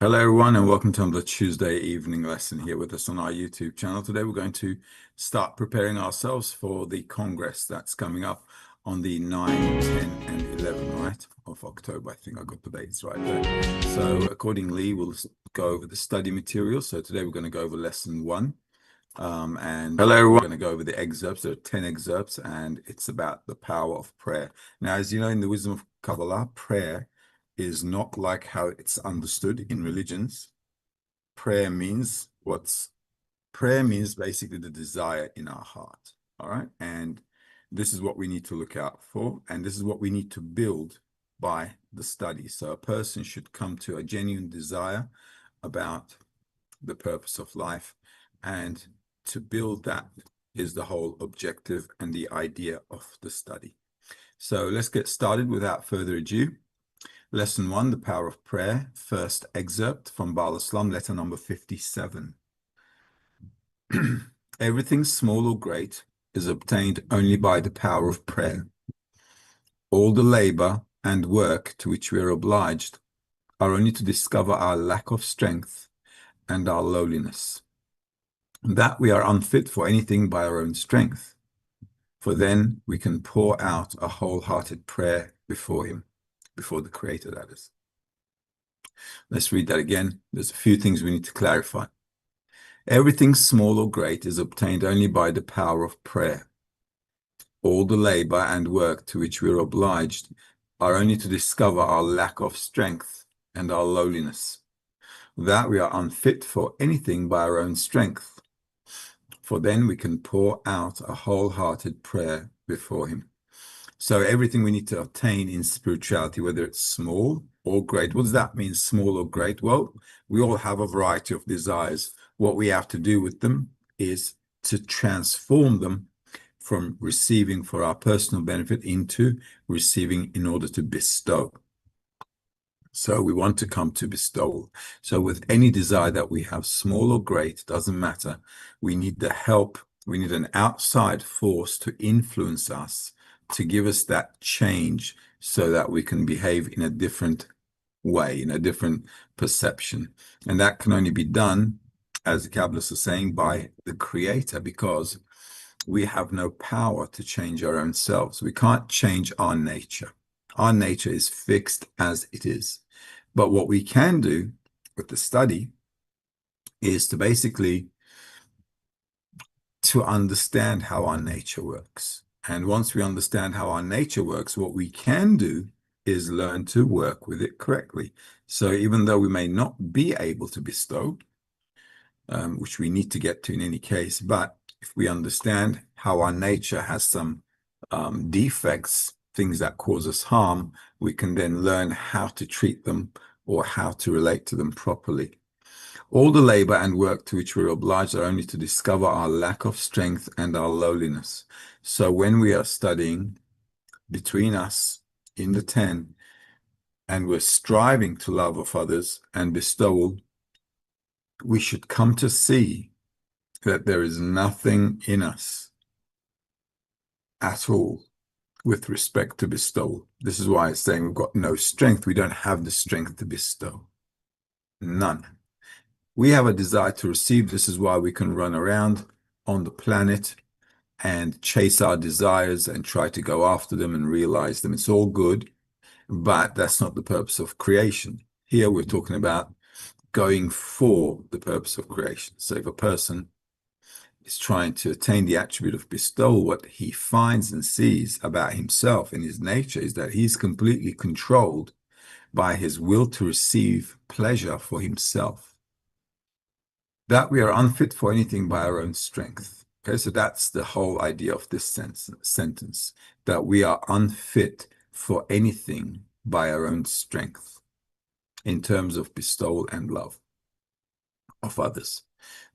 Hello, everyone, and welcome to the Tuesday evening lesson here with us on our YouTube channel. Today, we're going to start preparing ourselves for the Congress that's coming up on the 9, 10, and 11, right, of October. I think I got the dates right there. So accordingly, we'll go over the study material. So today, we're going to go over lesson 1. And hello, everyone. We're going to go over the excerpts. There are 10 excerpts, and it's about the power of prayer. Now, as you know, in the wisdom of Kabbalah, prayer is not like how it's understood in religions. Prayer means basically the desire in our heart. All right. And this is what we need to look out for. And this is what we need to build by the study. So a person should come to a genuine desire about the purpose of life. And to build that is the whole objective and the idea of the study. So let's get started without further ado. Lesson 1, the power of prayer. First excerpt from Baal Islam, letter number 57. Everything small or great is obtained only by the power of prayer. All the labor and work to which we are obliged are only to discover our lack of strength and our lowliness, that we are unfit for anything by our own strength, for then we can pour out a wholehearted prayer before him, before the Creator, that is. Let's read that again. There's a few things we need to clarify. Everything small or great is obtained only by the power of prayer. All the labor and work to which we are obliged are only to discover our lack of strength and our lowliness, that we are unfit for anything by our own strength, for then we can pour out a wholehearted prayer before him. So everything we need to obtain in spirituality, whether it's small or great. What does that mean, small or great? Well, we all have a variety of desires. What we have to do with them is to transform them from receiving for our personal benefit into receiving in order to bestow. So we want to come to bestowal. So with any desire that we have, small or great, doesn't matter. We need the help. We need an outside force to influence us, to give us that change so that we can behave in a different way, in a different perception. And that can only be done, as the Kabbalists are saying, by the Creator, because we have no power to change our own selves. We can't change our nature. Our nature is fixed as it is. But what we can do with the study is to basically to understand how our nature works. And once we understand how our nature works, what we can do is learn to work with it correctly. So even though we may not be able to bestow, which we need to get to in any case, but if we understand how our nature has some defects, things that cause us harm, we can then learn how to treat them or how to relate to them properly. All the labor and work to which we're obliged are only to discover our lack of strength and our lowliness. So when we are studying between us in the 10, and we're striving to love of others and bestowal, we should come to see that there is nothing in us at all with respect to bestowal. This is why it's saying we've got no strength. We don't have the strength to bestow. None. We have a desire to receive. This is why we can run around on the planet and chase our desires and try to go after them and realize them. It's all good, but that's not the purpose of creation. Here we're talking about going for the purpose of creation. So if a person is trying to attain the attribute of bestowal, what he finds and sees about himself and his nature is that he's completely controlled by his will to receive pleasure for himself, that we are unfit for anything by our own strength. Okay, so that's the whole idea of this sentence, that we are unfit for anything by our own strength in terms of bestowal and love of others.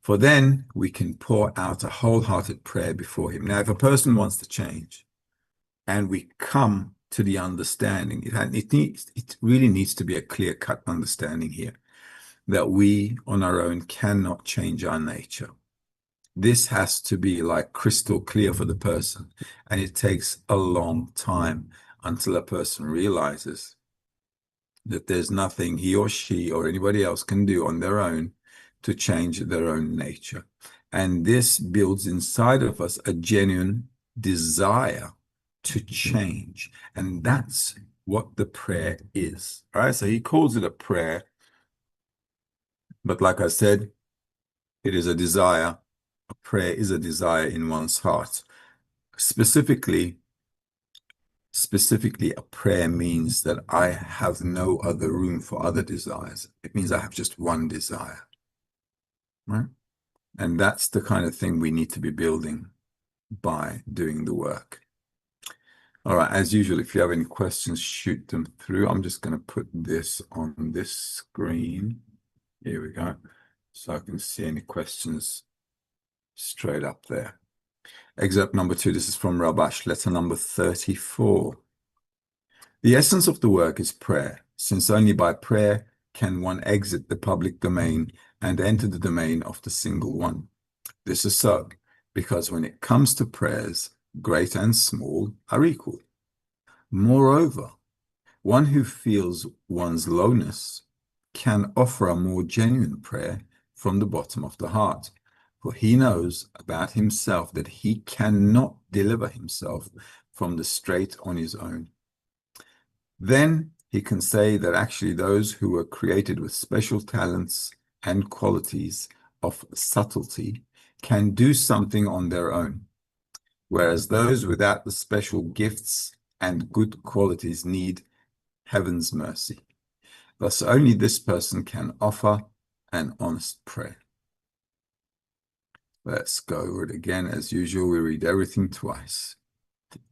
For then we can pour out a wholehearted prayer before him. Now, if a person wants to change and we come to the understanding, it really needs to be a clear-cut understanding here, that we on our own cannot change our nature. This has to be like crystal clear for the person. And it takes a long time until a person realizes that there's nothing he or she or anybody else can do on their own to change their own nature. And this builds inside of us a genuine desire to change. And that's what the prayer is. All right. So he calls it a prayer. But like I said, it is a desire. A prayer is a desire in one's heart. Specifically, a prayer means that I have no other room for other desires. It means I have just one desire, right? And that's the kind of thing we need to be building by doing the work. All right, as usual, if you have any questions, shoot them through. I'm just going to put this on this screen. Here we go. So I can see any questions straight up there. Excerpt number 2, this is from Rabash, letter number 34. The essence of the work is prayer, since only by prayer can one exit the public domain and enter the domain of the single one. This is so, because when it comes to prayers, great and small are equal. Moreover, one who feels one's lowness can offer a more genuine prayer from the bottom of the heart, for he knows about himself that he cannot deliver himself from the strait on his own. Then he can say that actually those who were created with special talents and qualities of subtlety can do something on their own, whereas those without the special gifts and good qualities need heaven's mercy. Thus, only this person can offer an honest prayer. Let's go over it again. As usual, we read everything twice.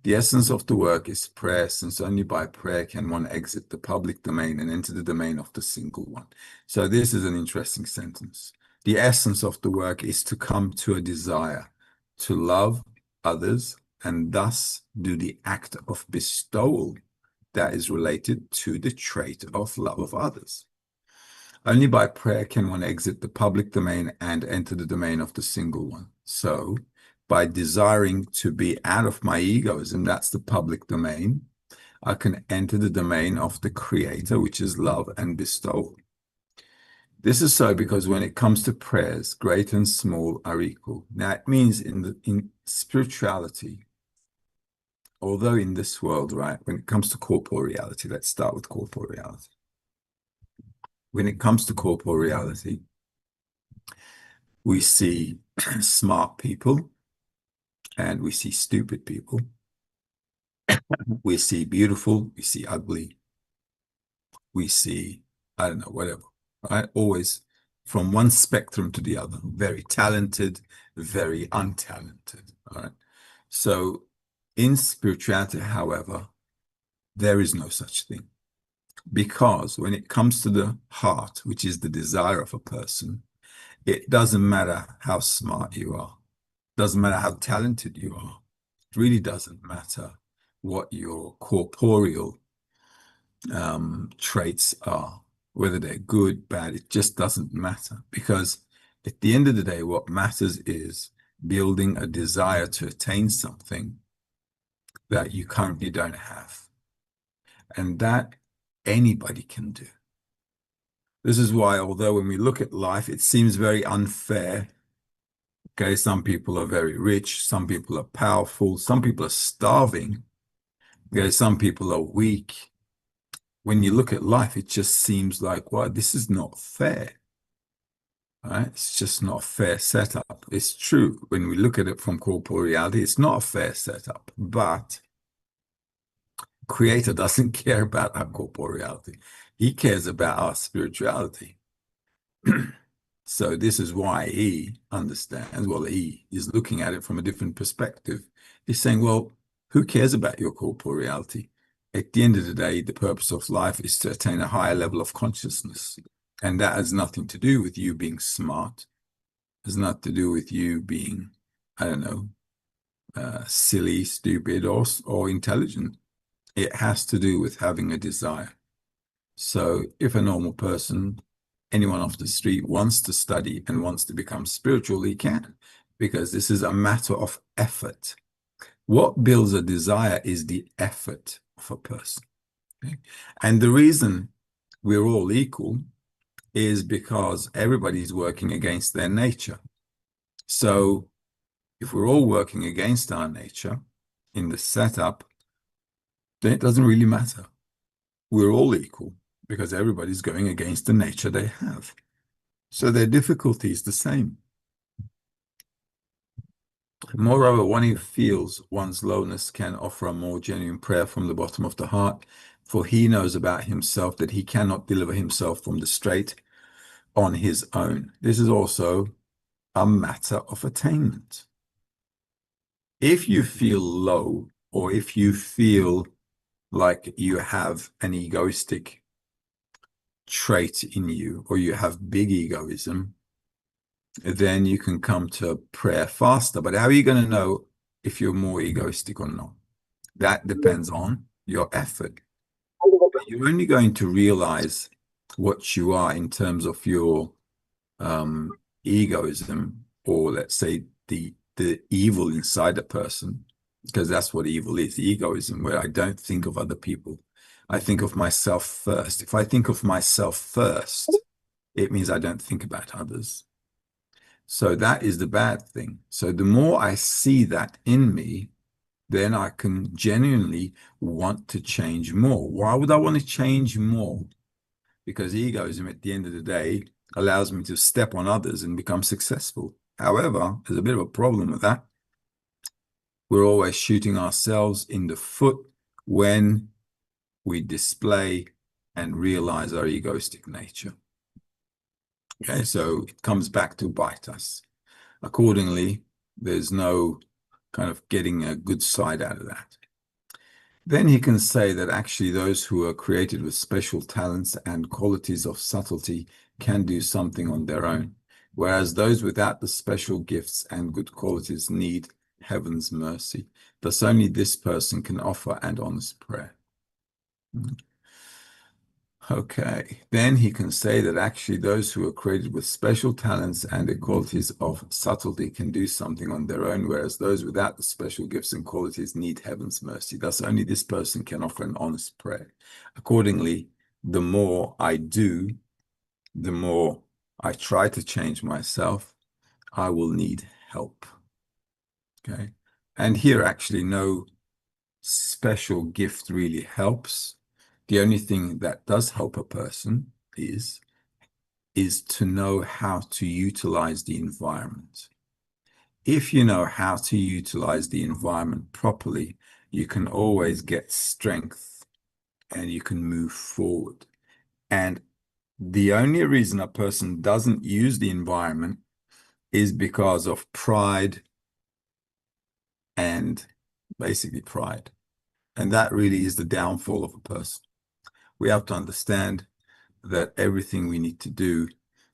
The essence of the work is prayer, since only by prayer can one exit the public domain and enter the domain of the single one. So this is an interesting sentence. The essence of the work is to come to a desire to love others and thus do the act of bestowal that is related to the trait of love of others. Only by prayer can one exit the public domain and enter the domain of the single one. So, by desiring to be out of my egoism, that's the public domain, I can enter the domain of the Creator, which is love and bestowal. This is so because when it comes to prayers, great and small are equal. Now, it means in spirituality, although in this world, right, when it comes to corporeality, let's start with corporeality. When it comes to corporeality, we see smart people and we see stupid people. We see beautiful, we see ugly, we see, I don't know, whatever, right? Always from one spectrum to the other, very talented, very untalented, all right? So in spirituality, however, there is no such thing. Because when it comes to the heart, which is the desire of a person, it doesn't matter how smart you are. It doesn't matter how talented you are. It really doesn't matter what your corporeal traits are, whether they're good, bad, it just doesn't matter. Because at the end of the day, what matters is building a desire to attain something that you currently don't have. And that anybody can do. This is why, although when we look at life, it seems very unfair. Okay, some people are very rich, some people are powerful, some people are starving. Okay, some people are weak. When you look at life, it just seems like, well, this is not fair. Right? It's just not a fair setup. It's true. When we look at it from corporeality, it's not a fair setup, but Creator doesn't care about our corporeality. He cares about our spirituality. So this is why he understands, well, he is looking at it from a different perspective. He's saying, well, who cares about your corporeality? At the end of the day, the purpose of life is to attain a higher level of consciousness. And that has nothing to do with you being smart. It has nothing to do with you being, I don't know, silly, stupid, or intelligent. It has to do with having a desire. So if a normal person, anyone off the street wants to study and wants to become spiritual, he can, because this is a matter of effort. What builds a desire is the effort of a person. Okay? And the reason we're all equal is because everybody's working against their nature. So if we're all working against our nature in the setup, then it doesn't really matter. We're all equal because everybody's going against the nature they have. So their difficulty is the same. Moreover, one who feels one's lowness can offer a more genuine prayer from the bottom of the heart, for he knows about himself that he cannot deliver himself from the strait on his own. This is also a matter of attainment. If you feel low, or if you feel like you have an egoistic trait in you, or you have big egoism, then you can come to prayer faster. But how are you going to know if you're more egoistic or not? That depends on your effort. You're only going to realize what you are in terms of your egoism, or let's say the evil inside a person, because that's what evil is, egoism, where I don't think of other people. I think of myself first. If I think of myself first, it means I don't think about others. So that is the bad thing. So the more I see that in me, then I can genuinely want to change more. Why would I want to change more? Because egoism at the end of the day allows me to step on others and become successful. However, there's a bit of a problem with that. We're always shooting ourselves in the foot when we display and realize our egoistic nature. Okay, so it comes back to bite us. Accordingly, there's no kind of getting a good side out of that. Then he can say that actually those who are created with special talents and qualities of subtlety can do something on their own, whereas those without the special gifts and good qualities need heaven's mercy. Thus only this person can offer an honest prayer. Okay, then he can say that actually those who are created with special talents and the qualities of subtlety can do something on their own, whereas those without the special gifts and qualities need heaven's mercy. Thus, only this person can offer an honest prayer. Accordingly, the more I do, the more I try to change myself, I will need help. Okay, and here actually no special gift really helps. The only thing that does help a person is to know how to utilize the environment. If you know how to utilize the environment properly, you can always get strength and you can move forward. And the only reason a person doesn't use the environment is because of pride, and basically pride. And that really is the downfall of a person. We have to understand that everything we need to do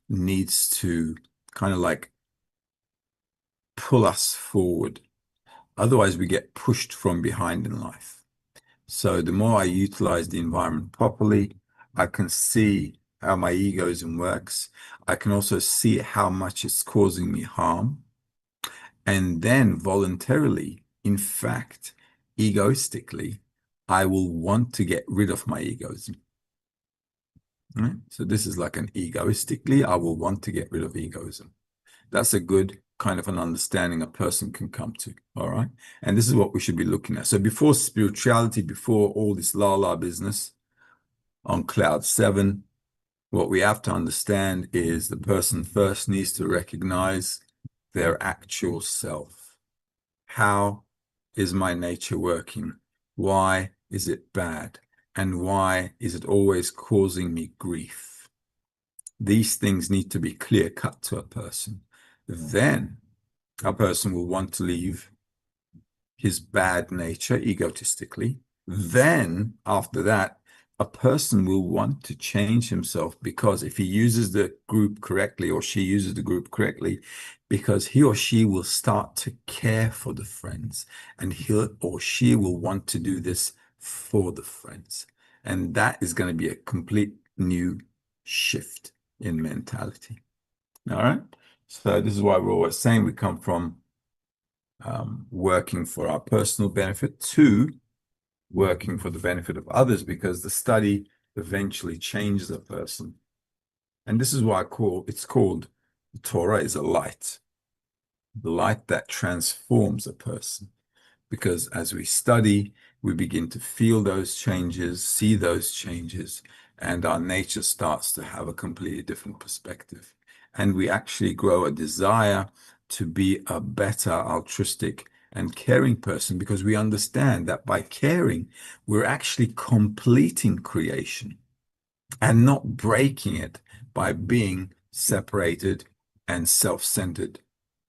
needs to kind of like pull us forward. Otherwise, we get pushed from behind in life. So the more I utilize the environment properly, I can see how my egoism works. I can also see how much it's causing me harm. And then voluntarily, in fact, egoistically, I will want to get rid of my egoism. Right? So this is like an egoistically, I will want to get rid of egoism. That's a good kind of an understanding a person can come to. All right. And this is what we should be looking at. So before spirituality, before all this la business on cloud 7, what we have to understand is the person first needs to recognize their actual self. How is my nature working? Why is it bad? And why is it always causing me grief? These things need to be clear cut to a person. Then a person will want to leave his bad nature egotistically. Then after that, a person will want to change himself, because if he uses the group correctly, or she uses the group correctly, because he or she will start to care for the friends, and he or she will want to do this for the friends. And that is going to be a complete new shift in mentality. All right. So this is why we're always saying we come from working for our personal benefit to working for the benefit of others, because the study eventually changes a person. And this is why it's called the Torah is a light, the light that transforms a person. Because as we study, we begin to feel those changes, see those changes, and our nature starts to have a completely different perspective. And we actually grow a desire to be a better, altruistic, and caring person because we understand that by caring, we're actually completing creation and not breaking it by being separated and self-centered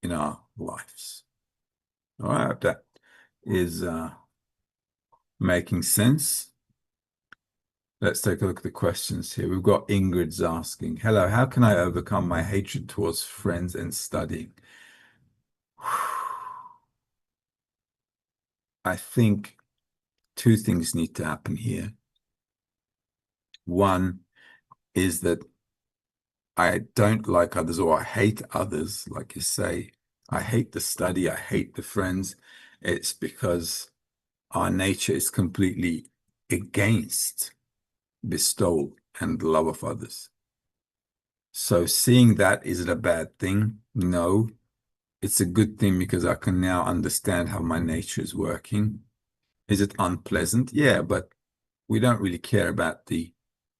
in our lives. All right, that is making sense. Let's take a look at the questions here. We've got Ingrid's asking, hello, how can I overcome my hatred towards friends and studying? I think two things need to happen here. One is that I don't like others, or I hate others, like you say. I hate the study, I hate the friends. It's because our nature is completely against bestowal and love of others. So seeing that, is it a bad thing? No, it's a good thing because I can now understand how my nature is working. Is it unpleasant? Yeah, but we don't really care about the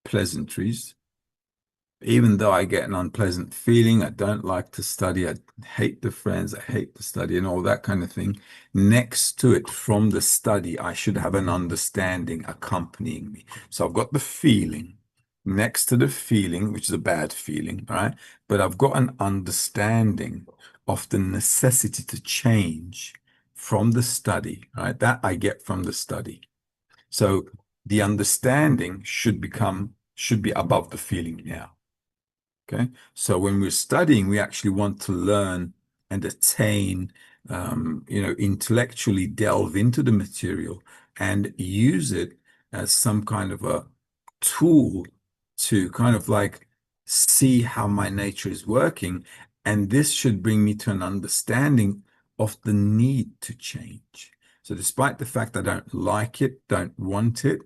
pleasantries. Even though I get an unpleasant feeling, I don't like to study, I hate the friends, I hate the study and all that kind of thing. Next to it, from the study, I should have an understanding accompanying me. So I've got the feeling next to the feeling, which is a bad feeling, all right? But I've got an understanding of the necessity to change from the study, right? That I get from the study. So the understanding should be above the feeling now. Okay, so when we're studying, we actually want to learn and attain, intellectually delve into the material and use it as some kind of a tool to kind of like see how my nature is working. And this should bring me to an understanding of the need to change. So despite the fact I don't like it, don't want it,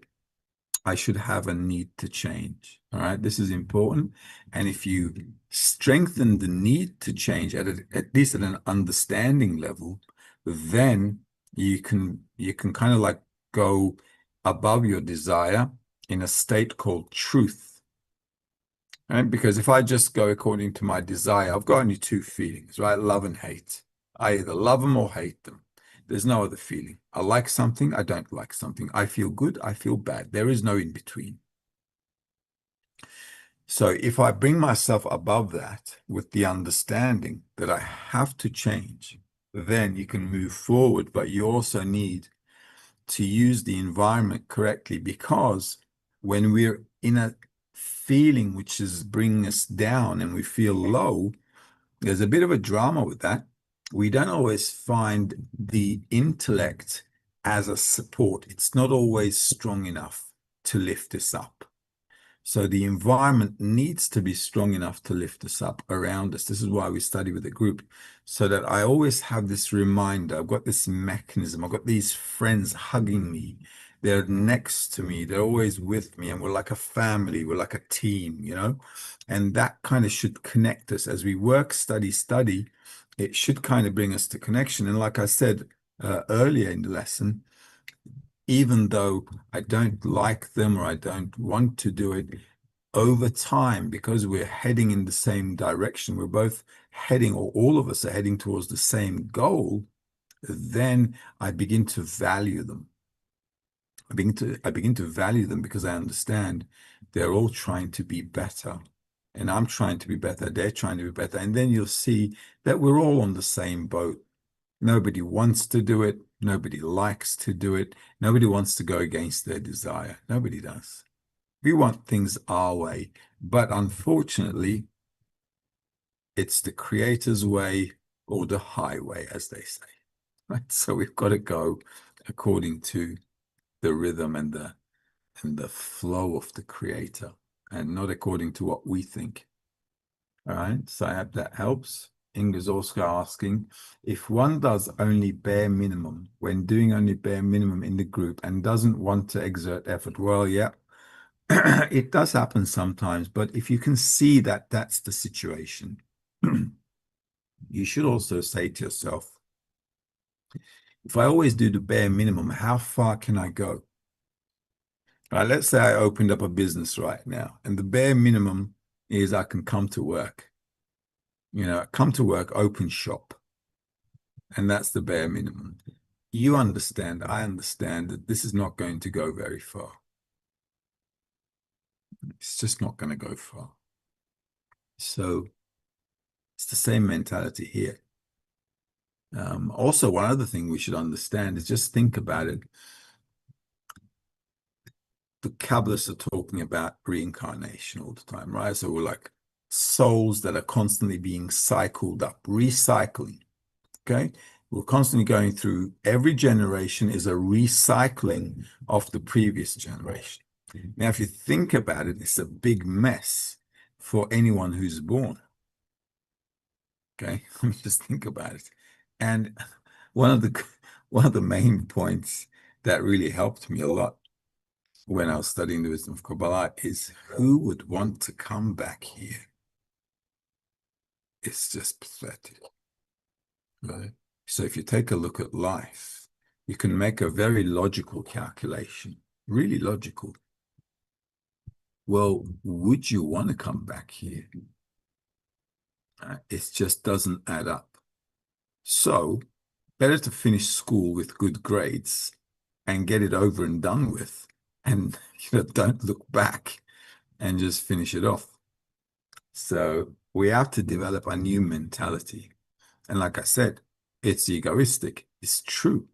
I should have a need to change. All right, this is important. And if you strengthen the need to change at least at an understanding level, then you can kind of like go above your desire in a state called truth. Right? Because if I just go according to my desire, I've got only two feelings, right? Love and hate. I either love them or hate them. There's no other feeling. I like something, I don't like something. I feel good, I feel bad. There is no in between. So if I bring myself above that with the understanding that I have to change, then you can move forward. But you also need to use the environment correctly, because when we're in a feeling which is bringing us down and we feel low, there's a bit of a drama with that. We don't always find the intellect as a support. It's not always strong enough to lift us up. So the environment needs to be strong enough to lift us up around us. This is why we study with a group, so that I always have this reminder. I've got this mechanism. I've got these friends hugging me. They're next to me. They're always with me. And we're like a family. We're like a team, and that kind of should connect us as we work, study. It should kind of bring us to connection. And like I said earlier in the lesson, even though I don't like them or I don't want to do it, over time, because we're heading in the same direction, we're both heading, or all of us are heading towards the same goal, then I begin to value them. I begin to value them because I understand they're all trying to be better. And I'm trying to be better, they're trying to be better. And then you'll see that we're all on the same boat. Nobody wants to do it. Nobody likes to do it. Nobody wants to go against their desire. Nobody does. We want things our way. But unfortunately, it's the Creator's way or the highway, as they say. Right? So we've got to go according to the rhythm and the flow of the Creator, and not according to what we think. All right, so I hope that helps. Inga's also asking, if one does only bare minimum, when doing only bare minimum in the group and doesn't want to exert effort, well, yeah, It does happen sometimes, but if you can see that that's the situation, you should also say to yourself, if I always do the bare minimum, how far can I go? All right, let's say I opened up a business right now, and the bare minimum is I can come to work. Come to work, open shop, and that's the bare minimum. You understand, I understand that this is not going to go very far. It's just not going to go far. So it's the same mentality here. Also, one other thing we should understand is just think about it. The Kabbalists are talking about reincarnation all the time, right? So we're like souls that are constantly being cycled up, recycling. Okay. We're constantly going through, every generation is a recycling of the previous generation. Now, if you think about it, it's a big mess for anyone who's born. Okay. Let me just think about it. And one of the main points that really helped me a lot when I was studying the wisdom of Kabbalah is, who would want to come back here? It's just pathetic. Right? So if you take a look at life, you can make a very logical calculation, really logical. Well, would you want to come back here? It just doesn't add up. So better to finish school with good grades and get it over and done with, and don't look back and just finish it off. So we have to develop a new mentality. And like I said, it's egoistic. It's true,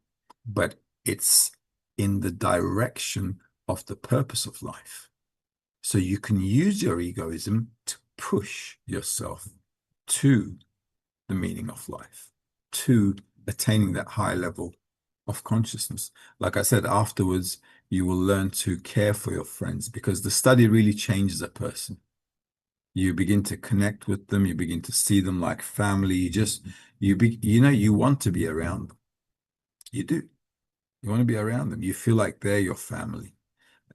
but it's in the direction of the purpose of life. So you can use your egoism to push yourself to the meaning of life, to attaining that high level of consciousness. Like I said, afterwards, you will learn to care for your friends, because the study really changes a person. You begin to connect with them. You begin to see them like family. You want to be around them. You do. You want to be around them. You feel like they're your family.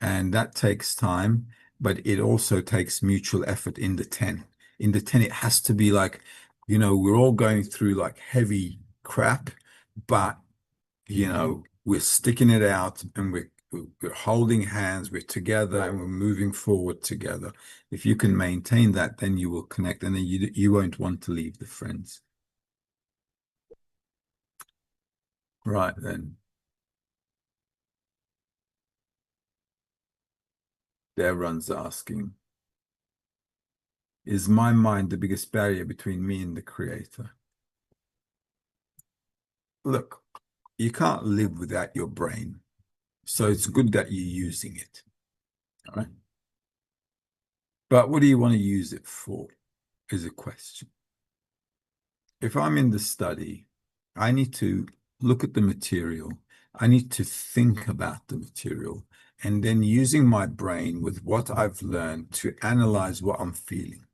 And that takes time, but it also takes mutual effort in the 10. In the 10, it has to be like, we're all going through like heavy crap, but, we're sticking it out, and we're holding hands, we're together, and we're moving forward together. If you can maintain that, then you will connect, and then you won't want to leave the friends. Right then. Everyone's asking, is my mind the biggest barrier between me and the Creator? Look, you can't live without your brain, so it's good that you're using it. All right. But what do you want to use it for is a question. If I'm in the study, I need to look at the material. I need to think about the material, and then using my brain with what I've learned to analyze what I'm feeling.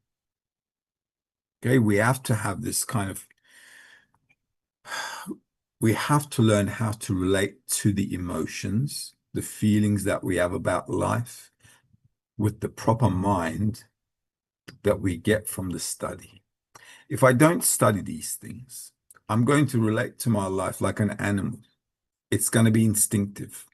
Okay, we have to have this kind of, we have to learn how to relate to the emotions, the feelings that we have about life, with the proper mind that we get from the study. If I don't study these things, I'm going to relate to my life like an animal. It's going to be instinctive.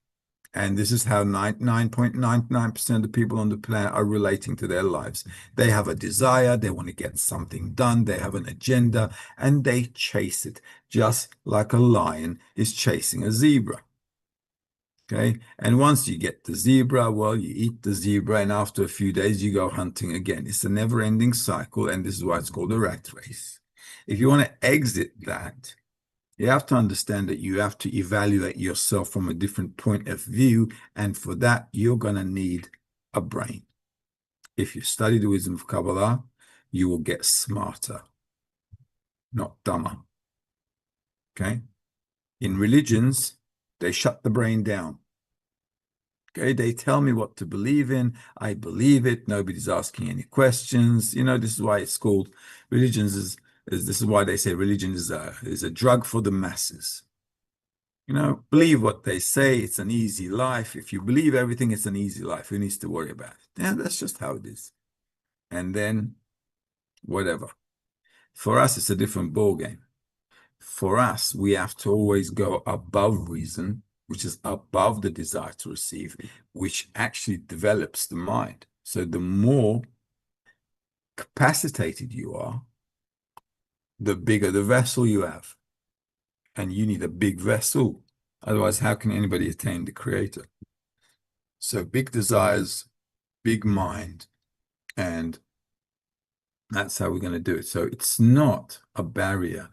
And this is how 99.99% of the people on the planet are relating to their lives. They have a desire, they want to get something done, they have an agenda, and they chase it, just like a lion is chasing a zebra. Okay. And once you get the zebra, well, you eat the zebra, and after a few days, you go hunting again. It's a never-ending cycle, and this is why it's called a rat race. If you want to exit that, you have to understand that you have to evaluate yourself from a different point of view, and for that, you're going to need a brain. If you study the wisdom of Kabbalah, you will get smarter, not dumber. Okay? In religions, they shut the brain down. Okay, they tell me what to believe in. I believe it. Nobody's asking any questions. This is why it's called religions. This is why they say religion is a drug for the masses. Believe what they say. It's an easy life. If you believe everything, it's an easy life. Who needs to worry about it? Yeah, that's just how it is. And then whatever. For us, it's a different ball game. For us, we have to always go above reason, which is above the desire to receive, which actually develops the mind. So the more capacitated you are, the bigger the vessel you have. And you need a big vessel. Otherwise, how can anybody attain the creator? So big desires, big mind, and that's how we're going to do it. So it's not a barrier.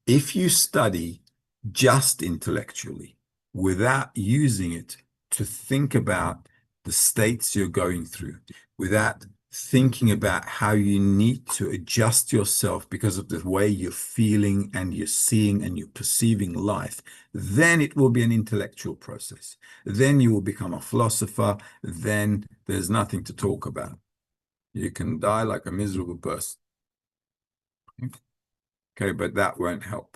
If you study just intellectually without using it to think about the states you're going through, without thinking about how you need to adjust yourself because of the way you're feeling and you're seeing and you're perceiving life, then it will be an intellectual process. Then you will become a philosopher. Then there's nothing to talk about. You can die like a miserable person. Okay, but that won't help.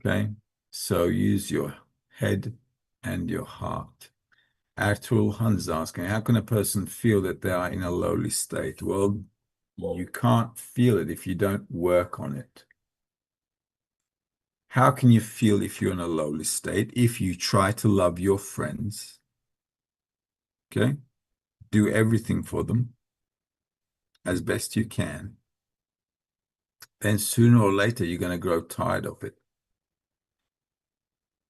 Okay, so use your head and your heart. Artur Hans asking, how can a person feel that they are in a lowly state? Well, you can't feel it if you don't work on it. How can you feel if you're in a lowly state? If you try to love your friends, okay, do everything for them as best you can, then sooner or later you're going to grow tired of it.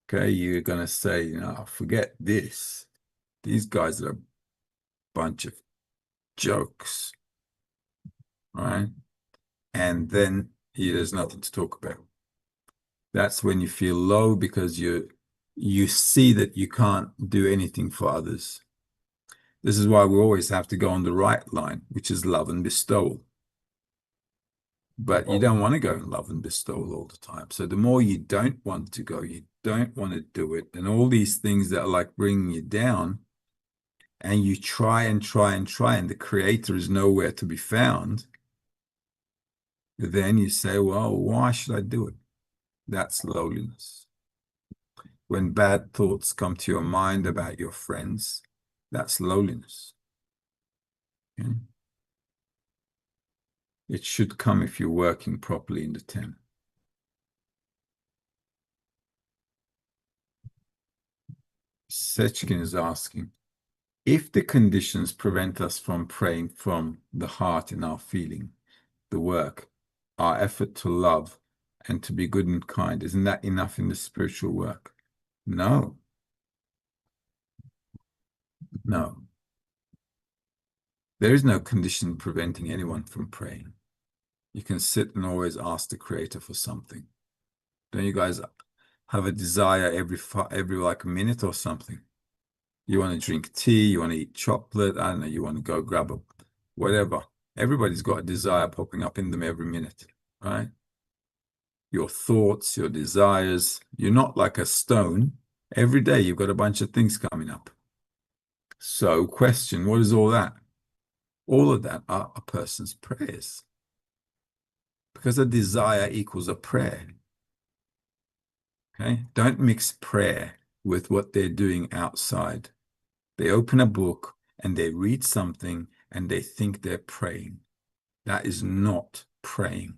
Okay, you're going to say, forget this. These guys are a bunch of jokes, right? And then there's nothing to talk about. That's when you feel low because you see that you can't do anything for others. This is why we always have to go on the right line, which is love and bestowal. But you don't want to go in love and bestowal all the time. So the more you don't want to go, you don't want to do it, and all these things that are like bringing you down, and you try and try and try, and the creator is nowhere to be found, then you say, well, why should I do it? That's lowliness. When bad thoughts come to your mind about your friends, that's lowliness. Okay? It should come if you're working properly in the 10. Sechkin is asking, if the conditions prevent us from praying from the heart in our feeling, the work, our effort to love and to be good and kind, isn't that enough in the spiritual work? No. No. There is no condition preventing anyone from praying. You can sit and always ask the creator for something. Don't you guys have a desire every like a minute or something? You want to drink tea, you want to eat chocolate, I don't know, you want to go grab a whatever. Everybody's got a desire popping up in them every minute, right? Your thoughts, your desires. You're not like a stone. Every day you've got a bunch of things coming up. So question, what is all that? All of that are a person's prayers. Because a desire equals a prayer. Okay? Don't mix prayer with what they're doing outside. They open a book and they read something and they think they're praying. That is not praying.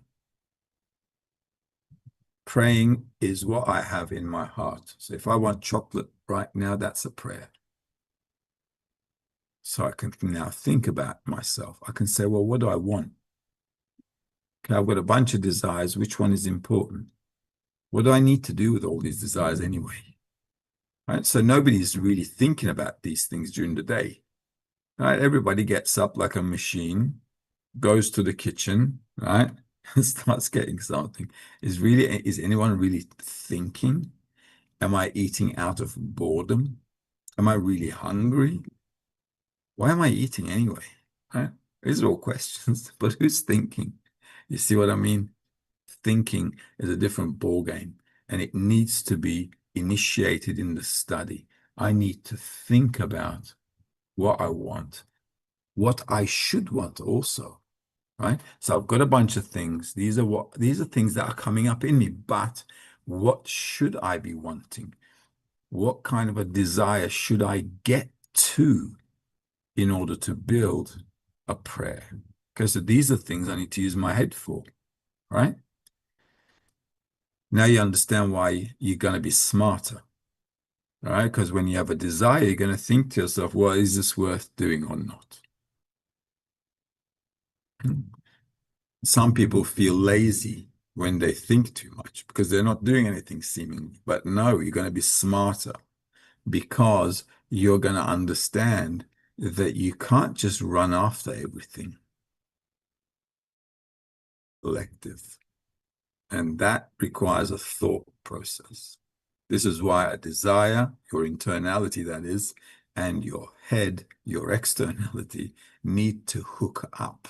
Praying is what I have in my heart. So if I want chocolate right now, that's a prayer. So I can now think about myself. I can say, well, what do I want? Okay, I've got a bunch of desires. Which one is important? What do I need to do with all these desires anyway? Right? So nobody's really thinking about these things during the day. Right? Everybody gets up like a machine, goes to the kitchen, right? And starts getting something. Is anyone really thinking? Am I eating out of boredom? Am I really hungry? Why am I eating anyway? Right? These are all questions, but who's thinking? You see what I mean? Thinking is a different ball game, and it needs to be initiated in the study. I need to think about what I want, what I should want also. right? So I've got a bunch of things. These are things that are coming up in me, but what should I be wanting? What kind of a desire should I get to in order to build a prayer? Because these are things I need to use my head for, right? Now you understand why you're going to be smarter, all right? Because when you have a desire, you're going to think to yourself, well, is this worth doing or not? Some people feel lazy when they think too much because they're not doing anything seemingly. But no, you're going to be smarter because you're going to understand that you can't just run after everything collective. And that requires a thought process. This is why a desire, your internality that is, and your head, your externality, need to hook up.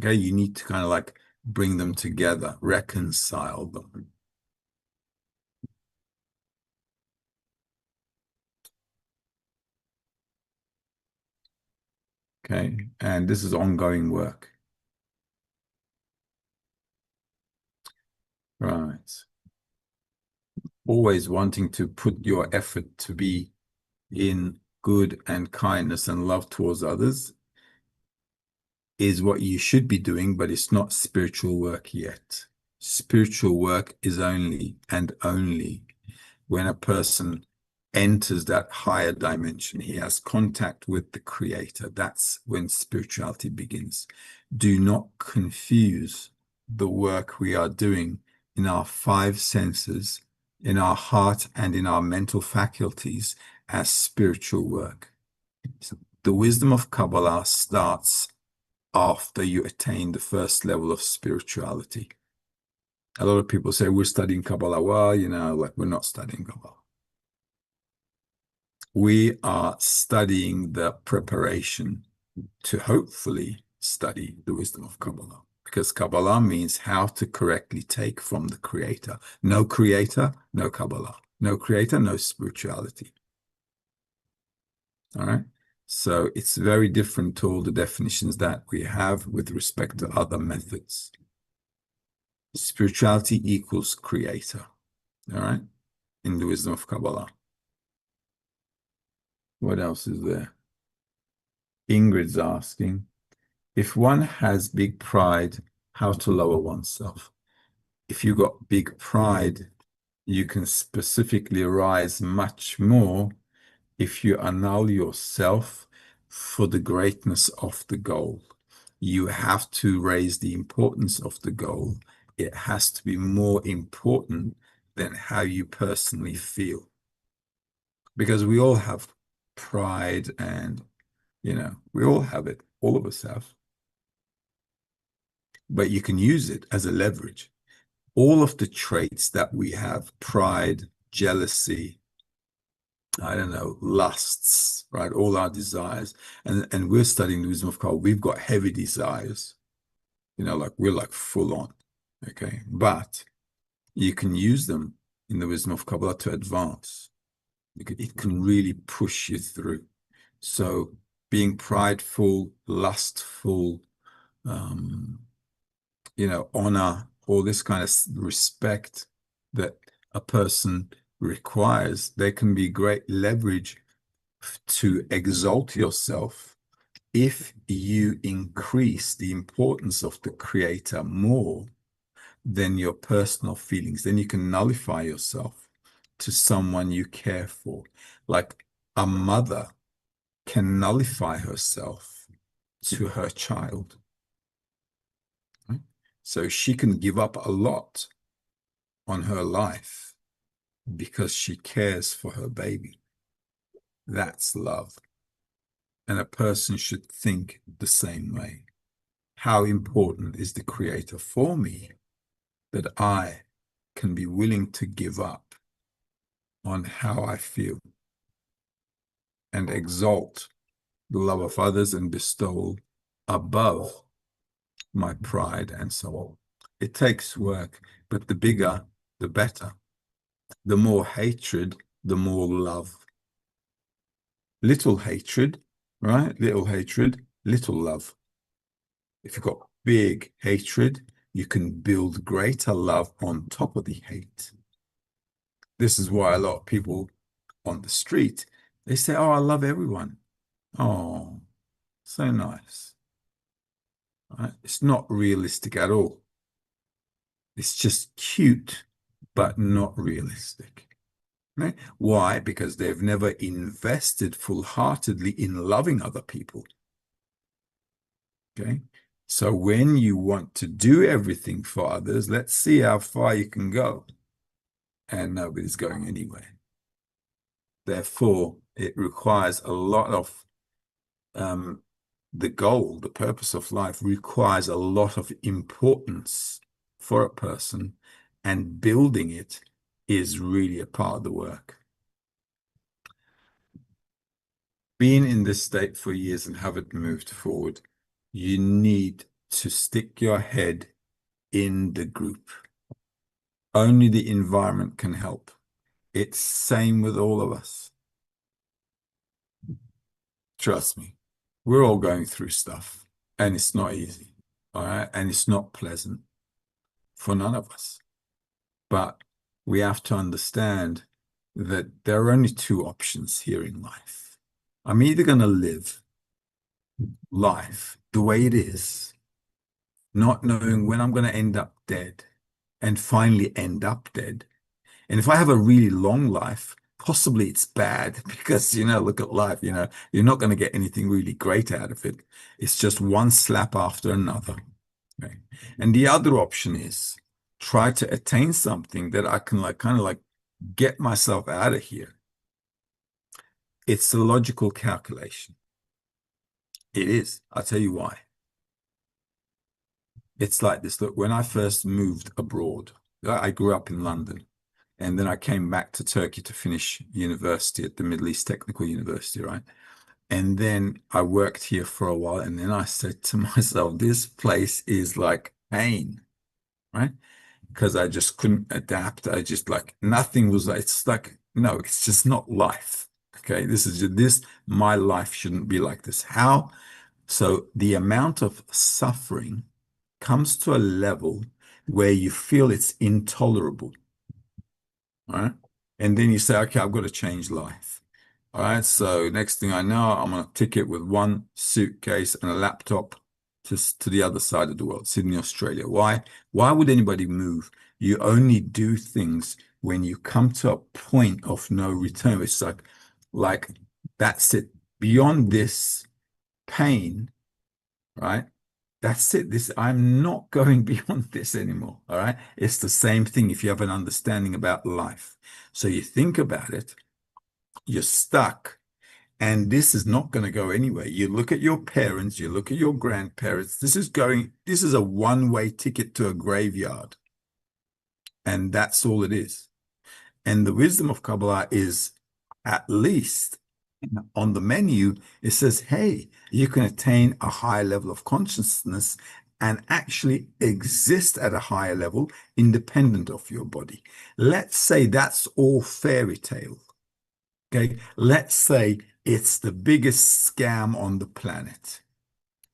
Okay, you need to kind of like bring them together, reconcile them. Okay, and this is ongoing work. Right. Always wanting to put your effort to be in good and kindness and love towards others is what you should be doing, but it's not spiritual work yet. Spiritual work is only and only when a person enters that higher dimension. He has contact with the Creator. That's when spirituality begins. Do not confuse the work we are doing in our five senses, in our heart, and in our mental faculties as spiritual work. So the wisdom of Kabbalah starts after you attain the first level of spirituality. A lot of people say we're studying Kabbalah. Well, like we're not studying Kabbalah. We are studying the preparation to hopefully study the wisdom of Kabbalah, because Kabbalah means how to correctly take from the Creator. No Creator, no Kabbalah. No Creator, no spirituality. All right. So it's very different to all the definitions that we have with respect to other methods. Spirituality equals Creator. All right. In the wisdom of Kabbalah. What else is there? Ingrid's asking, if one has big pride, how to lower oneself? If you got big pride, you can specifically rise much more if you annul yourself for the greatness of the goal. You have to raise the importance of the goal. It has to be more important than how you personally feel. Because we all have pride and, we all have it. All of us have. But you can use it as a leverage. All of the traits that we have, pride, jealousy, I don't know, lusts, right? All our desires. And we're studying the wisdom of Kabbalah. We've got heavy desires, like we're like full on. Okay. But you can use them in the wisdom of Kabbalah to advance. It can really push you through. So being prideful, lustful, honor, all this kind of respect that a person requires, they can be great leverage to exalt yourself if you increase the importance of the Creator more than your personal feelings. Then you can nullify yourself to someone you care for. Like a mother can nullify herself to her child. Right? So she can give up a lot on her life because she cares for her baby. That's love. And a person should think the same way. How important is the Creator for me that I can be willing to give up on how I feel and exalt the love of others and bestowal above my pride and so on. It takes work, but the bigger, the better. The more hatred, the more love. Little hatred, right? Little hatred, little love. If you've got big hatred, you can build greater love on top of the hate. This is why a lot of people on the street, they say, oh, I love everyone. Oh, so nice. Right? It's not realistic at all. It's just cute, but not realistic. Right? Why? Because they've never invested full-heartedly in loving other people. Okay. So when you want to do everything for others, let's see how far you can go. And nobody's going anywhere. Therefore, it requires a lot of the goal, the purpose of life requires a lot of importance for a person, and building it is really a part of the work. Being in this state for years and haven't moved forward, you need to stick your head in the group. Only the environment can help. It's same with all of us. Trust me, we're all going through stuff, and it's not easy, all right? And it's not pleasant for none of us. But we have to understand that there are only two options here in life. I'm either going to live life the way it is, not knowing when I'm going to end up dead, and finally end up dead. And if I have a really long life, possibly it's bad because, look at life, you're not going to get anything really great out of it. It's just one slap after another. Okay? And the other option is try to attain something that I can kind of get myself out of here. It's a logical calculation. It is. I'll tell you why. It's like this. Look, when I first moved abroad, I grew up in London, and then I came back to Turkey to finish university at the Middle East Technical University, right? And then I worked here for a while, and then I said to myself, this place is like pain, right? Because I just couldn't adapt. I just nothing was it's like, no, it's just not life. Okay, my life shouldn't be like this. How? So the amount of suffering comes to a level where you feel it's intolerable. All right. And then you say, okay, I've got to change life. All right. So next thing I know, I'm on a ticket with one suitcase and a laptop to the other side of the world, Sydney, Australia. Why? Why would anybody move? You only do things when you come to a point of no return. It's like that's it. Beyond this pain, right? That's it. I'm not going beyond this anymore. All right. It's the same thing if you have an understanding about life. So you think about it, you're stuck, and this is not going to go anywhere. You look at your parents, you look at your grandparents. This is a one-way ticket to a graveyard. And that's all it is. And the wisdom of Kabbalah is at least on the menu, it says, hey, you can attain a higher level of consciousness and actually exist at a higher level independent of your body. Let's say that's all fairy tale. Okay, let's say it's the biggest scam on the planet.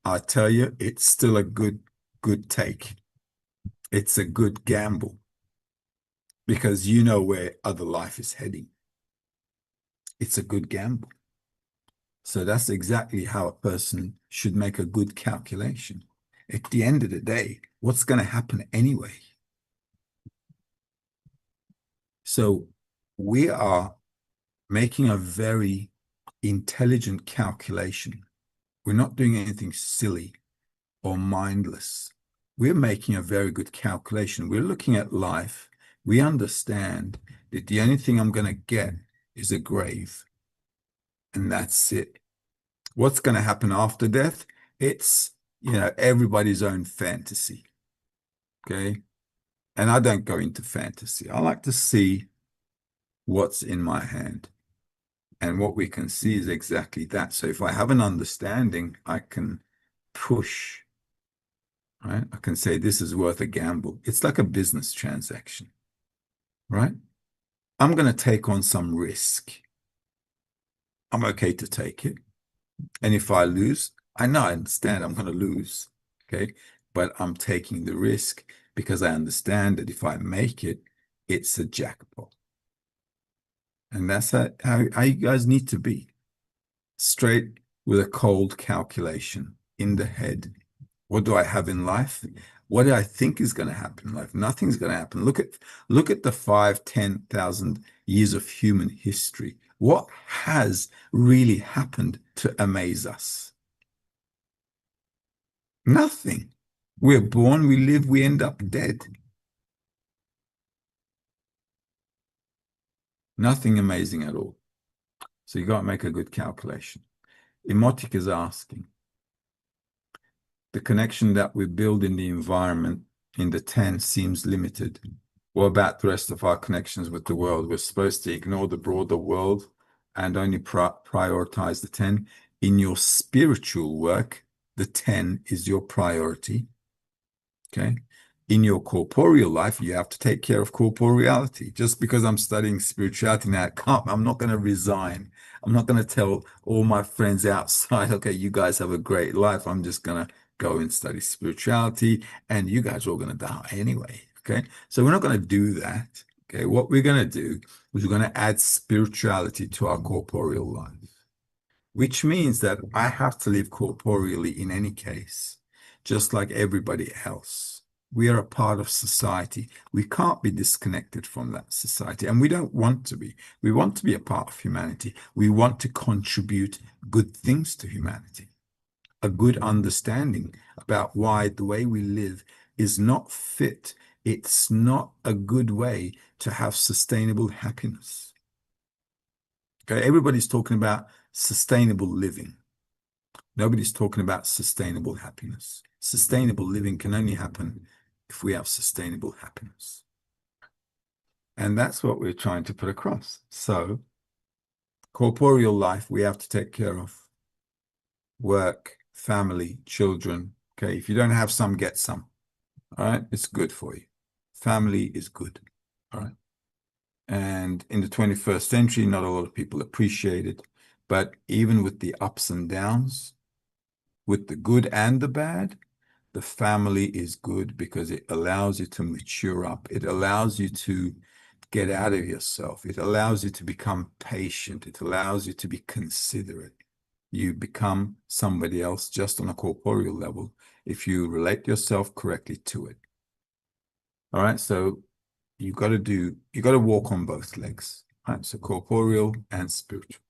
I tell you, it's still a good take. It's a good gamble because you know where other life is heading. It's a good gamble. So that's exactly how a person should make a good calculation. At the end of the day, what's going to happen anyway? So we are making a very intelligent calculation. We're not doing anything silly or mindless. We're making a very good calculation. We're looking at life. We understand that the only thing I'm going to get is a grave. And that's it. What's going to happen after death? It's, everybody's own fantasy. Okay. And I don't go into fantasy. I like to see what's in my hand. And what we can see is exactly that. So if I have an understanding, I can push, right? I can say this is worth a gamble. It's like a business transaction, right? I'm going to take on some risk. I'm okay to take it. And if I lose, I know I understand I'm going to lose. Okay. But I'm taking the risk because I understand that if I make it, it's a jackpot. And that's how you guys need to be. Straight with a cold calculation in the head. What do I have in life? What do I think is going to happen in life? Nothing's going to happen. Look at the 5, 10,000 years of human history. What has really happened to amaze us? Nothing. We're born, we live, we end up dead. Nothing amazing at all. So you got to make a good calculation. Emotic is asking, the connection that we build in the environment in the 10 seems limited. What about the rest of our connections with the world? We're supposed to ignore the broader world and only prioritize the 10. In your spiritual work, the 10 is your priority. Okay. In your corporeal life, you have to take care of corporeality. Just because I'm studying spirituality now, I'm not going to resign. I'm not going to tell all my friends outside, okay, you guys have a great life. I'm just going to go and study spirituality, and you guys are all going to die anyway. Okay. So we're not going to do that. Okay. What we're going to do is we're going to add spirituality to our corporeal life, which means that I have to live corporeally in any case, just like everybody else. We are a part of society. We can't be disconnected from that society, and we don't want to be. We want to be a part of humanity. We want to contribute good things to humanity, a good understanding about why the way we live is not fit. It's not a good way to have sustainable happiness. Okay, everybody's talking about sustainable living. Nobody's talking about sustainable happiness. Sustainable living can only happen if we have sustainable happiness. And that's what we're trying to put across. So, corporeal life, we have to take care of. Work, family, children. Okay, if you don't have some, get some. All right, it's good for you. Family is good. All right. And in the 21st century, not a lot of people appreciate it. But even with the ups and downs, with the good and the bad, the family is good because it allows you to mature up. It allows you to get out of yourself. It allows you to become patient. It allows you to be considerate. You become somebody else just on a corporeal level if you relate yourself correctly to it. All right, so you got to walk on both legs. All right, so corporeal and spiritual.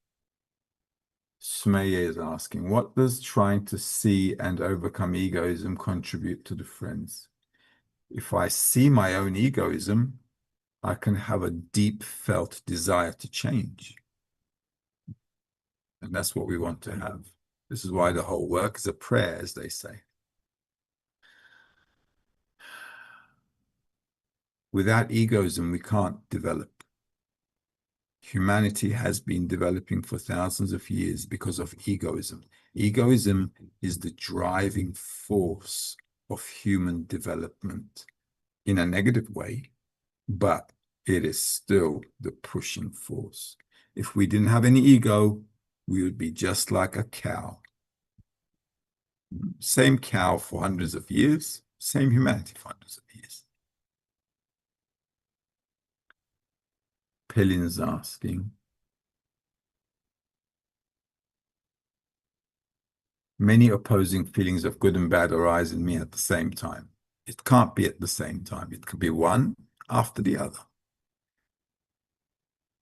Smeye is asking, what does trying to see and overcome egoism contribute to the friends? If I see my own egoism, I can have a deep felt desire to change. And that's what we want to have. This is why the whole work is a prayer, as they say. Without egoism, we can't develop. Humanity has been developing for thousands of years because of egoism. Egoism is the driving force of human development in a negative way, but it is still the pushing force. If we didn't have any ego, we would be just like a cow. Same cow for hundreds of years, same humanity for hundreds of years. Pelin's asking, many opposing feelings of good and bad arise in me at the same time. It can't be at the same time. It could be one after the other.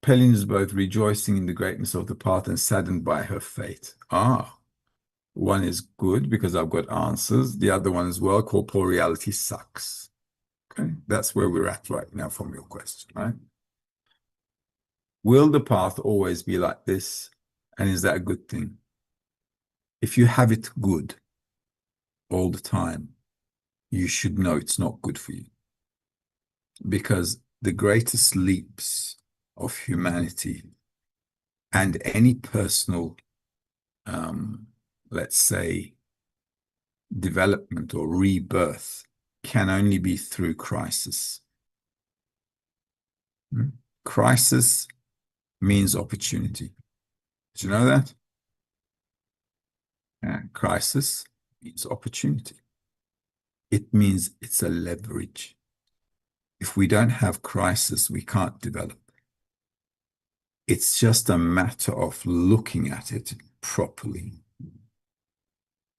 Pelin is both rejoicing in the greatness of the path and saddened by her fate. One is good because I've got answers. The other one as well, corporeality sucks. Okay, that's where we're at right now from your question, right? Will the path always be like this? And is that a good thing? If you have it good all the time, you should know it's not good for you. Because the greatest leaps of humanity and any personal, let's say, development or rebirth can only be through crisis. Crisis means opportunity. Did you know that? Crisis means opportunity. It means it's a leverage. If we don't have crisis, we can't develop. It's just a matter of looking at it properly.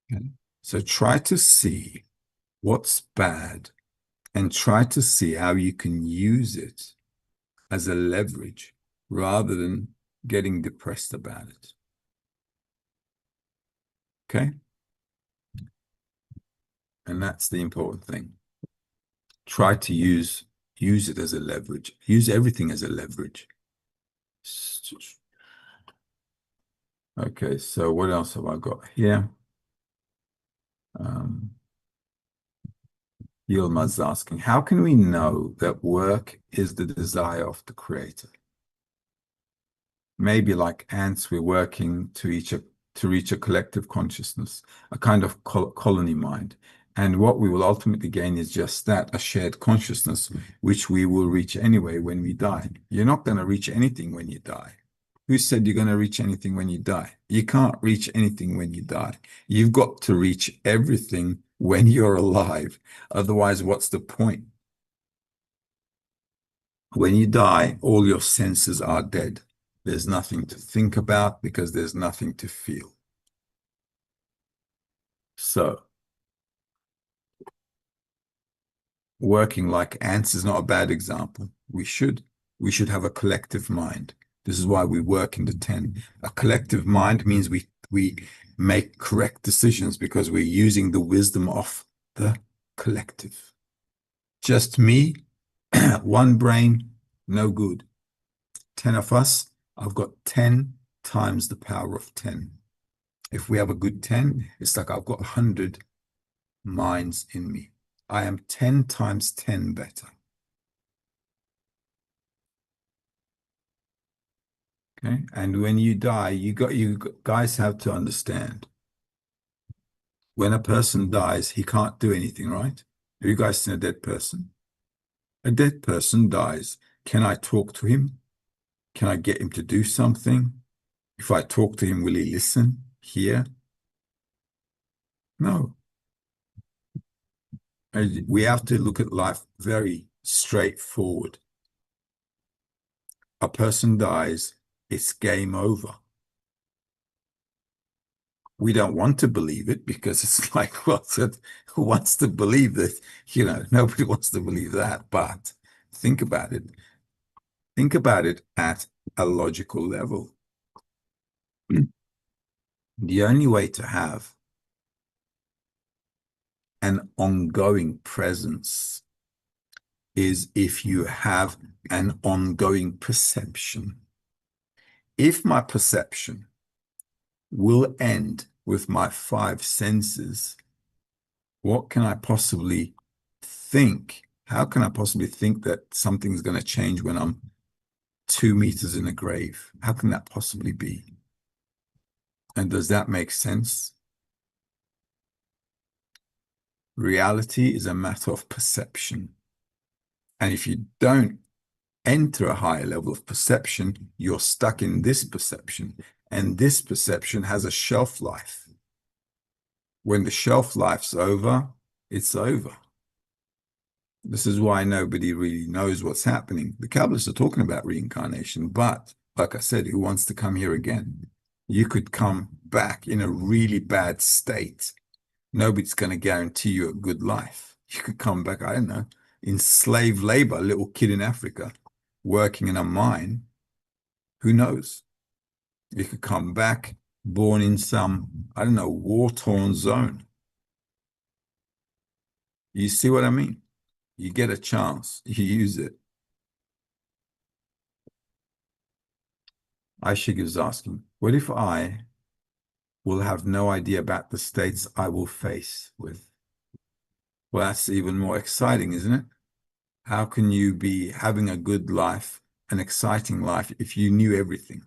Okay? So try to see what's bad and try to see how you can use it as a leverage rather than getting depressed about it. Okay? And that's the important thing. Try to use it as a leverage. Use everything as a leverage. Okay, so what else have I got here? Yilmaz's asking, how can we know that work is the desire of the creator? Maybe like ants, we're working to reach a collective consciousness, a kind of colony mind. And what we will ultimately gain is just that, a shared consciousness, which we will reach anyway when we die. You're not going to reach anything when you die. Who said you're going to reach anything when you die? You can't reach anything when you die. You've got to reach everything when you're alive. Otherwise, what's the point? When you die, all your senses are dead. There's nothing to think about because there's nothing to feel. So, working like ants is not a bad example. We should have a collective mind. This is why we work in the 10. A collective mind means we make correct decisions because we're using the wisdom of the collective. Just me, one brain, no good. 10 of us, I've got 10 times the power of 10. If we have a good 10, it's like I've got 100 minds in me. I am 10 times 10 better. Okay. And when you die, you guys have to understand. When a person dies, he can't do anything, right? Have you guys seen a dead person? A dead person dies. Can I talk to him? Can I get him to do something? If I talk to him, will he listen? Hear? No. We have to look at life very straightforward. A person dies, it's game over. We don't want to believe it because it's like, well, who wants to believe that? Nobody wants to believe that. But think about it. Think about it at a logical level. The only way to have an ongoing presence is if you have an ongoing perception. If my perception will end with my 5 senses, what can I possibly think? How can I possibly think that something's going to change when I'm 2 meters in a grave? How can that possibly be? And does that make sense? Reality is a matter of perception. And if you don't enter a higher level of perception, you're stuck in this perception. And this perception has a shelf life. When the shelf life's over, it's over. This is why nobody really knows what's happening. The Kabbalists are talking about reincarnation, but like I said, who wants to come here again? You could come back in a really bad state. Nobody's going to guarantee you a good life. You could come back, I don't know, in slave labor, a little kid in Africa, working in a mine. Who knows? You could come back born in some, I don't know, war-torn zone. You see what I mean? You get a chance, you use it. Aishik is asking, what if I will have no idea about the states I will face with? Well, that's even more exciting, isn't it? How can you be having a good life, an exciting life, if you knew everything?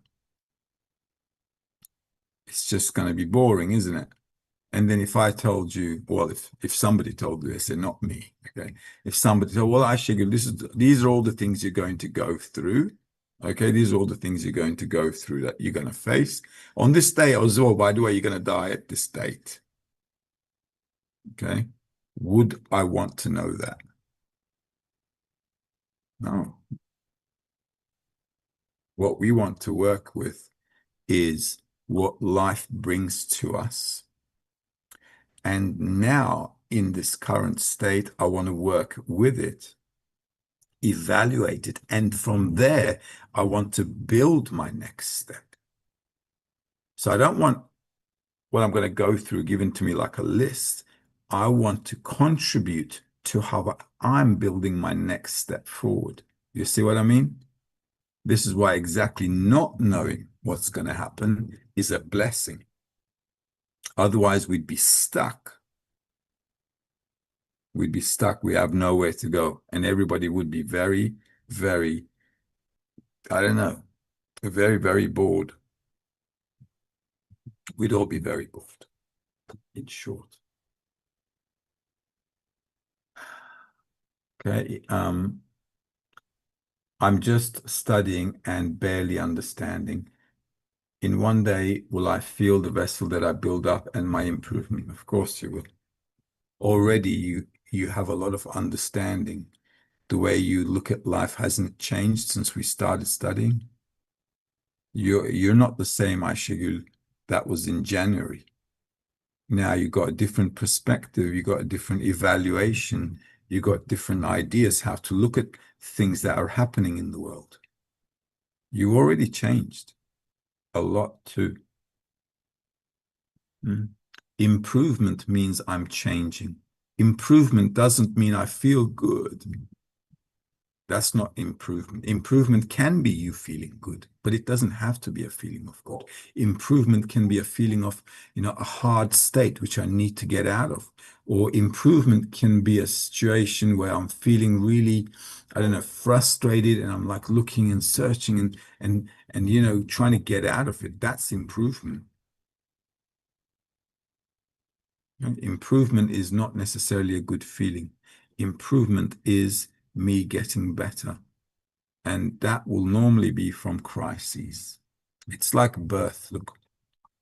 It's just going to be boring, isn't it? And then if I told you, well, if somebody told you, they said, not me, okay? If somebody told, well, actually, these are all the things you're going to go through, okay? These are all the things you're going to go through that you're going to face. On this day, as well, by the way, you're going to die at this date, okay? Would I want to know that? No. What we want to work with is what life brings to us. And now, in this current state, I want to work with it, evaluate it, and from there, I want to build my next step. So I don't want what I'm going to go through given to me like a list. I want to contribute to how I'm building my next step forward. You see what I mean? This is why exactly not knowing what's going to happen is a blessing. Otherwise, we'd be stuck. We'd be stuck. We have nowhere to go. And everybody would be very, very, I don't know, very, very bored. We'd all be very bored, in short. Okay. I'm just studying and barely understanding. In one day, will I feel the vessel that I build up and my improvement? Of course you will. Already you have a lot of understanding. The way you look at life hasn't changed since we started studying. You're not the same Ayşegül that was in January. Now you got a different perspective, you got a different evaluation, you got different ideas how to look at things that are happening in the world. You already changed a lot too. Improvement means I'm changing. Improvement doesn't mean I feel good. That's not improvement. Improvement can be you feeling good, but it doesn't have to be a feeling of good. Improvement can be a feeling of, a hard state, which I need to get out of. Or improvement can be a situation where I'm feeling really, I don't know, frustrated, and I'm like looking and searching and trying to get out of it. That's improvement. Improvement is not necessarily a good feeling. Improvement is me getting better. And that will normally be from crises. It's like birth. Look,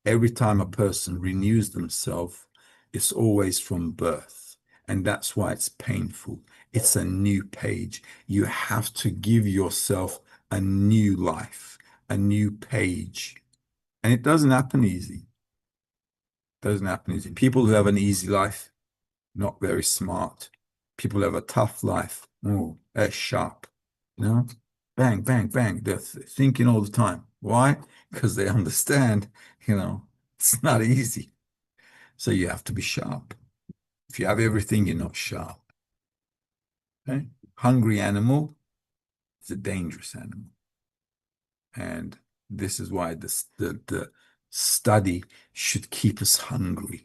every time a person renews themselves, it's always from birth. And that's why it's painful. It's a new page. You have to give yourself a new life, a new page. And it doesn't happen easy. It doesn't happen easy. People who have an easy life, not very smart. People who have a tough life, oh, they're sharp. Bang, bang, bang. They're thinking all the time. Why? Because they understand, it's not easy. So you have to be sharp. If you have everything, you're not sharp. Okay? Hungry animal is a dangerous animal. And this is why the study should keep us hungry.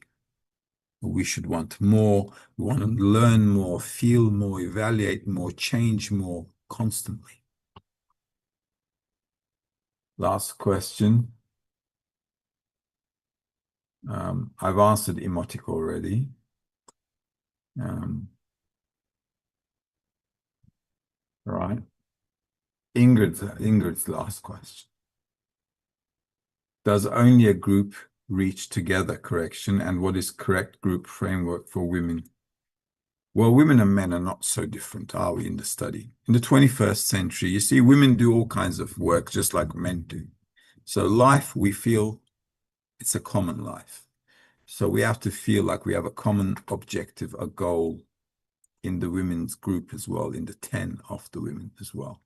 We should want more. We want to learn more, feel more, evaluate more, change more constantly. Last question. I've answered emotic already. Right. Ingrid's last question. Does only a group reach together correction? And what is correct group framework for women? Well, women and men are not so different, are we, in the study? In the 21st century, you see, women do all kinds of work just like men do. So life, we feel it's a common life. So we have to feel like we have a common objective, a goal in the women's group as well, in the 10 of the women as well.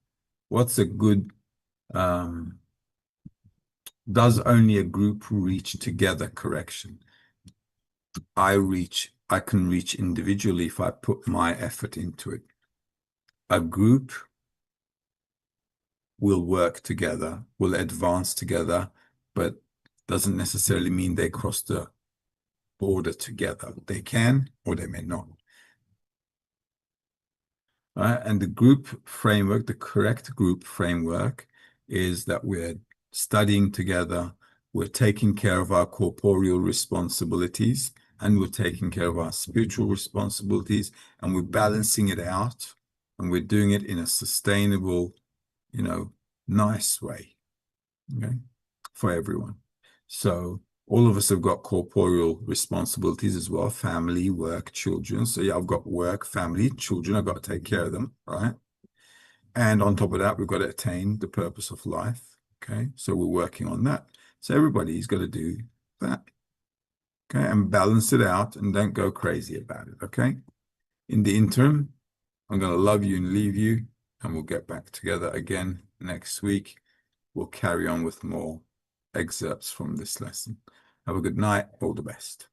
What's a good, does only a group reach together correction? I can reach individually if I put my effort into it. A group will work together, will advance together, but doesn't necessarily mean they cross the border together. They can, or they may not. Right? And the group framework, the correct group framework, is that we're studying together, we're taking care of our corporeal responsibilities, and we're taking care of our spiritual responsibilities, and we're balancing it out, and we're doing it in a sustainable, nice way, okay, for everyone. So All of us have got corporeal responsibilities as well, family, work, children. So yeah, I've got work, family, children. I've got to take care of them, right? And on top of that, we've got to attain the purpose of life. Okay. So we're working on that. So everybody's got to do that. Okay. And balance it out and don't go crazy about it. Okay. In the interim, I'm going to love you and leave you, and we'll get back together again next week. We'll carry on with more excerpts from this lesson. Have a good night. All the best.